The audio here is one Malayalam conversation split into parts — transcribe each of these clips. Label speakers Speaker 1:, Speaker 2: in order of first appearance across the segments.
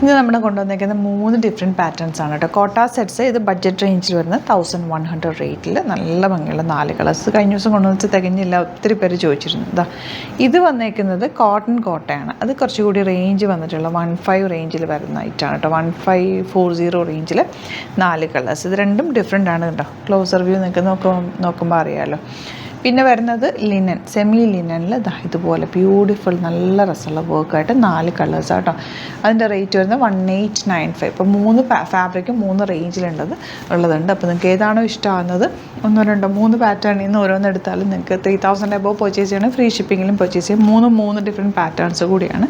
Speaker 1: ഇത് നമ്മുടെ കൊണ്ടുവന്നിരിക്കുന്ന 3 ഡിഫറെൻറ്റ് പാറ്റേൺസ് ആണ് കേട്ടോ. കോട്ട സെറ്റ്സ് ഇത് ബഡ്ജറ്റ് റേഞ്ചിൽ വരുന്ന 1100 റേറ്റിൽ നല്ല ഭംഗിയുള്ള 4 കളേഴ്സ്. കഴിഞ്ഞ ദിവസം കൊണ്ടുവന്നിട്ട് തികഞ്ഞില്ല, ഒത്തിരി പേര് ചോദിച്ചിരുന്നു. ഇതാ ഇത് വന്നേക്കുന്നത് കോട്ടൺ കോട്ടയാണ്. അത് കുറച്ചുകൂടി റേഞ്ച് വന്നിട്ടുള്ള 15 റേഞ്ചിൽ വരുന്ന ഐറ്റാണ് കേട്ടോ. 1540 റേഞ്ചിൽ 4 കളേഴ്സ്. ഇത് രണ്ടും ഡിഫറെൻ്റ് ആണ് കേട്ടോ. ക്ലോസർ വ്യൂ നിങ്ങൾക്ക് നോക്കുമ്പോൾ അറിയാമല്ലോ. പിന്നെ വരുന്നത് ലിനൻ, സെമി ലിനനിൽ ഇതുപോലെ ബ്യൂട്ടിഫുൾ നല്ല രസമുള്ള വർക്കായിട്ട് 4 കളേഴ്സ് കേട്ടോ. അതിൻ്റെ റേറ്റ് വരുന്നത് 1895. ഇപ്പോൾ 3 ഫാബ്രിക്കും 3 റേഞ്ചിലുള്ളത് ഉള്ളതുണ്ട്. അപ്പോൾ നിങ്ങൾക്ക് ഏതാണോ ഇഷ്ടമാകുന്നത് 1 2 3 പാറ്റേണിൽ നിന്ന് ഓരോന്നെടുത്താലും നിങ്ങൾക്ക് 3000 എബോവ് പർച്ചേസ് ചെയ്യണം. ഫ്രീ ഷിപ്പിങ്ങിലും പർച്ചേസ് ചെയ്യും. 3 ഡിഫറെൻറ്റ് പാറ്റേൺസ് കൂടിയാണ്.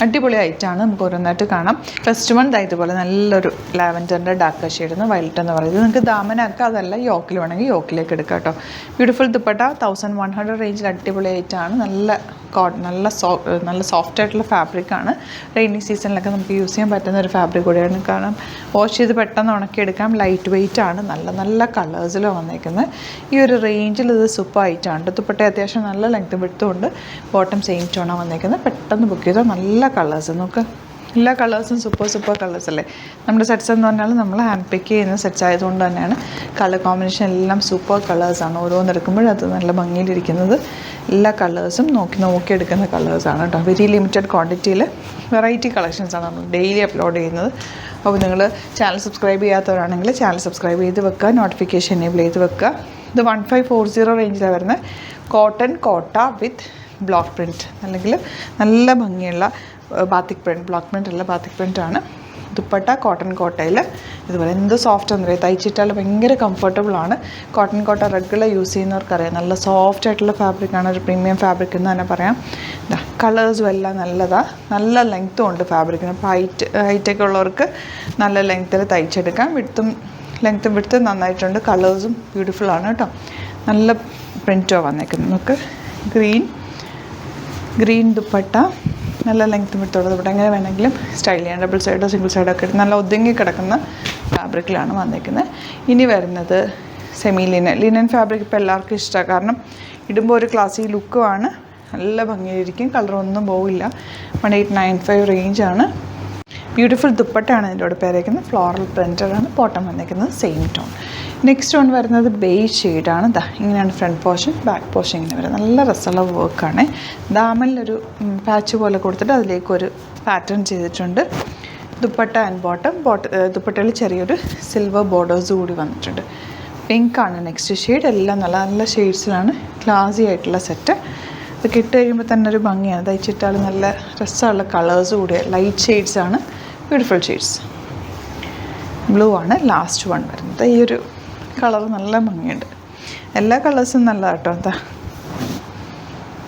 Speaker 1: അടിപൊളി ഐറ്റാണ്. നമുക്ക് ഓരോന്നായിട്ട് കാണാം. ഫസ്റ്റ് വൺ ഇതുപോലെ നല്ലൊരു ലാവൻഡറിൻ്റെ ഡാർക്ക് ഷെയ്ഡെന്ന് വയലറ്റ് എന്ന് പറയുന്നത്. നിങ്ങൾക്ക് ദാമനാക്കുക, അതല്ല യോക്കിൽ വേണമെങ്കിൽ യോക്കിലേക്ക് എടുക്കാം കേട്ടോ. ബ്യൂട്ടിഫുൾ ദുപ്പട്ട 1100 റേഞ്ചിൽ അടിപൊളി ആയിട്ടാണ്. നല്ല സോഫ്റ്റ് ആയിട്ടുള്ള ഫാബ്രിക്കാണ്. റെയിനി സീസണിലൊക്കെ നമുക്ക് യൂസ് ചെയ്യാൻ പറ്റുന്ന ഒരു ഫാബ്രിക് കൂടിയാണ്. കാരണം വാഷ് ചെയ്ത് പെട്ടെന്ന് ഉണക്കിയെടുക്കാം. ലൈറ്റ് വെയിറ്റ് ആണ്. നല്ല കളേഴ്സിലാണ് വന്നേക്കുന്നത്. ഈ ഒരു റേഞ്ചിൽ ഇത് സൂപ്പർ ആയിട്ടാണ്. ദുപ്പട്ട അത്യാവശ്യം നല്ല ലെങ്ത് വിട്ടുകൊണ്ട് ബോട്ടം സെയിം ടോണാണ് വന്നേക്കുന്നത്. പെട്ടെന്ന് ബുക്ക് ചെയ്താൽ നല്ല കളേഴ്സ്. നമുക്ക് എല്ലാ കളേഴ്സും സൂപ്പർ കളേഴ്സ് അല്ലേ. നമ്മുടെ സെറ്റ്സ് എന്ന് പറഞ്ഞാൽ നമ്മൾ ഹാൻഡ് പിക്ക് ചെയ്യുന്ന സെറ്റ്സ് ആയതുകൊണ്ട് തന്നെയാണ് കളർ കോമ്പിനേഷൻ എല്ലാം സൂപ്പർ കളേഴ്സാണ്. ഓരോന്നെടുക്കുമ്പോഴും അത് നല്ല ഭംഗിയിലിരിക്കുന്നത്. എല്ലാ കളേഴ്സും നോക്കിയെടുക്കുന്ന കളേഴ്സാണ് കേട്ടോ. വെരി ലിമിറ്റഡ് ക്വാണ്ടിറ്റിയിൽ വെറൈറ്റി കളക്ഷൻസാണ് നമ്മൾ ഡെയിലി അപ്ലോഡ് ചെയ്യുന്നത്. അപ്പോൾ നിങ്ങൾ ചാനൽ സബ്സ്ക്രൈബ് ചെയ്യാത്തവരാണെങ്കിൽ ചാനൽ സബ്സ്ക്രൈബ് ചെയ്ത് വെക്കുക, നോട്ടിഫിക്കേഷൻ എനേബിൾ ചെയ്ത് വെക്കുക. ഇത് 1540 റേഞ്ചിലാണ് വരുന്നത്. കോട്ടൺ കോട്ട വിത്ത് ബ്ലോക്ക് പ്രിൻറ്റ്, അല്ലെങ്കിൽ നല്ല ഭംഗിയുള്ള ബാത്തിക് പ്രിൻറ്റ്, ബ്ലോക്ക് പ്രിൻറ്റ് അല്ല ബാത്തിക് പ്രിൻറ്റാണ്. ദുപ്പട്ട കോട്ടൺ കോട്ടയിൽ ഇതുപോലെ എന്ത് സോഫ്റ്റ് എന്ന് പറയുക. തയ്ച്ചിട്ടാൽ ഭയങ്കര കംഫർട്ടബിളാണ്. കോട്ടൺ കോട്ട റെഗുലർ യൂസ് ചെയ്യുന്നവർക്കറിയാം നല്ല സോഫ്റ്റ് ആയിട്ടുള്ള ഫാബ്രിക്കാണ്. ഒരു പ്രീമിയം ഫാബ്രിക് എന്ന് തന്നെ പറയാം. കളേഴ്സും എല്ലാം നല്ലതാണ്. നല്ല ലെങ്ത്തും ഉണ്ട് ഫാബ്രിക്കിന്. അപ്പോൾ ഹൈറ്റൊക്കെ ഉള്ളവർക്ക് നല്ല ലെങ്ത്തിൽ തയ്ച്ചെടുക്കാം. വിടുത്തും നന്നായിട്ടുണ്ട്. കളേഴ്സും ബ്യൂട്ടിഫുള്ളാണ് കേട്ടോ. നല്ല പ്രിൻറ്റോ വന്നേക്കുന്നത്. നമുക്ക് ഗ്രീൻ ദുപ്പട്ട, നല്ല ലെങ്ത് വിട്ടുള്ളത്. ഇവിടെ എങ്ങനെ വേണമെങ്കിലും സ്റ്റൈൽ ചെയ്യാം. ഡബിൾ സൈഡോ സിംഗിൾ സൈഡോ ഒക്കെ നല്ല ഒതുങ്ങി കിടക്കുന്ന ഫാബ്രിക്കിലാണ് വന്നിരിക്കുന്നത്. ഇനി വരുന്നത് സെമി ലിനൻ ഫാബ്രിക് ഇപ്പോൾ എല്ലാവർക്കും ഇഷ്ടമാണ്. കാരണം ഇടുമ്പോൾ ഒരു ക്ലാസ്സിക് ലുക്കുമാണ്. നല്ല ഭംഗിയായിരിക്കും. കളറൊന്നും പോവില്ല. 1895 റേഞ്ചാണ്. ബ്യൂട്ടിഫുൾ ദുപ്പട്ടയാണ് ഇതിൻ്റെ കൂടെ പേരേക്കുന്നത്. ഫ്ലോറൽ പ്രിൻ്ററാണ്. ബോട്ടം വന്നിരിക്കുന്നത് സെയിം ടോൺ. നെക്സ്റ്റ് വൺ വരുന്നത് ബേജ് ഷെയ്ഡാണ്. ഇങ്ങനെയാണ് ഫ്രണ്ട് പോർഷൻ, ബാക്ക് പോർഷൻ ഇങ്ങനെ വരും. നല്ല രസമുള്ള വർക്കാണ്. ദാമനിലൊരു പാച്ച് പോലെ കൊടുത്തിട്ട് അതിലേക്കൊരു പാറ്റേൺ ചെയ്തിട്ടുണ്ട്. Dupatta and bottom. ദുപ്പട്ടയിൽ ചെറിയൊരു സിൽവർ ബോർഡേഴ്സ് കൂടി വന്നിട്ടുണ്ട്. പിങ്കാണ് നെക്സ്റ്റ് ഷെയ്ഡ്. എല്ലാം നല്ല ഷെയ്ഡ്സിലാണ്. ക്ലാസി ആയിട്ടുള്ള സെറ്റ്. ഇത് കിട്ടി കഴിയുമ്പോൾ തന്നെ ഒരു ഭംഗിയാണ്. തയ്ച്ചിട്ടാൽ നല്ല രസമുള്ള കളേഴ്സ് കൂടി. ലൈറ്റ് ഷെയ്ഡ്സാണ്. Beautiful shades. ബ്ലൂ ആണ് ലാസ്റ്റ് വൺ വരുന്നത്. ഈ ഒരു കളർ നല്ല ഭംഗിയുണ്ട്. എല്ലാ കളേഴ്സും നല്ലതാണ് കേട്ടോ.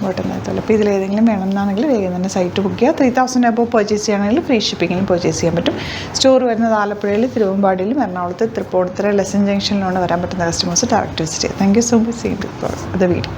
Speaker 1: ബോട്ടം. അപ്പോൾ ഇതിലേതെങ്കിലും വേണമെന്നാണെങ്കിൽ വേഗം തന്നെ സൈറ്റ് ബുക്ക് ചെയ്യുക. 3000 എബോവ് പർച്ചേസ് ചെയ്യുകയാണെങ്കിൽ ഫ്രീ ഷിപ്പിങ്ങിലും പർച്ചേസ് ചെയ്യാൻ പറ്റും. സ്റ്റോർ വരുന്നത് ആലപ്പുഴയിൽ, തിരുവമ്പാടിയിലും, എറണാകുളത്ത്, തൃപ്പൂണിത്തുറ, ലെസൺ ജംഗ്ഷനിലാണ് വരാൻ പറ്റുന്ന കസ്റ്റമേഴ്സ് ഡയറക്റ്റ് വിസിറ്റ് ചെയ്യുക. Thank you so much. See you with the video.